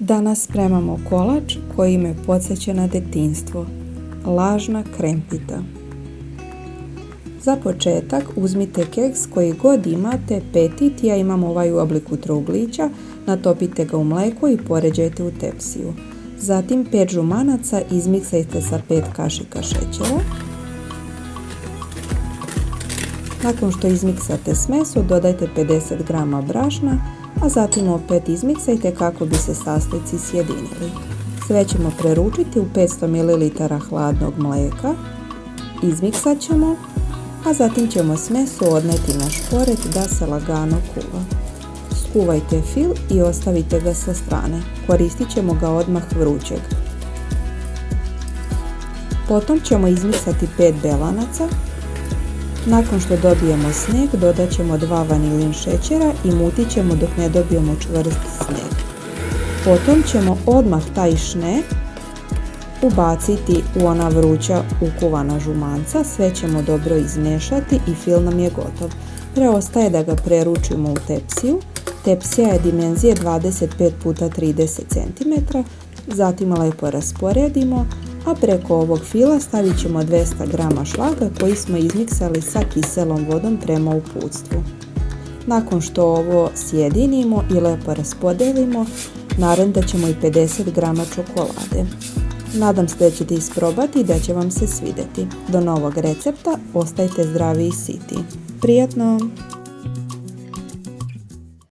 Danas spremamo kolač koji me podsjeća na detinjstvo. Lažna krempita. Za početak uzmite keks koji god imate, petit, ja imam ovaj u obliku trouglića, natopite ga u mlijeko i poređajte u tepsiju. Zatim 5 žumanaca izmiksajte sa 5 kašika šećera. Nakon što izmiksate smesu, dodajte 50 g brašna, a zatim opet izmiksajte kako bi se sastojci sjedinili. Sve ćemo preručiti u 500 ml hladnog mlijeka, izmiksat ćemo, a zatim ćemo smesu odnijeti na šporet da se lagano kuva. Skuvajte fil i ostavite ga sa strane, koristit ćemo ga odmah vrućeg. Potom ćemo izmiksati 5 belanaca. Nakon što dobijemo sneg, dodat ćemo 2 vanilin šećera i mutit ćemo dok ne dobijemo čvrst sneg. Potom ćemo odmah taj šneg ubaciti u ona vruća ukuvana žumanca, sve ćemo dobro izmiješati i fil nam je gotov. Preostaje da ga preručimo u tepsiju. Tepsija je dimenzije 25 x 30 cm, zatim lijepo rasporedimo, a preko ovog fila stavit ćemo 200 g šlaga koji smo izmiksali sa kiselom vodom prema uputstvu. Nakon što ovo sjedinimo i lijepo raspodelimo, narendat ćemo i 50 g čokolade. Nadam se da ćete isprobati i da će vam se svidjeti. Do novog recepta, ostajte zdravi i siti. Prijatno!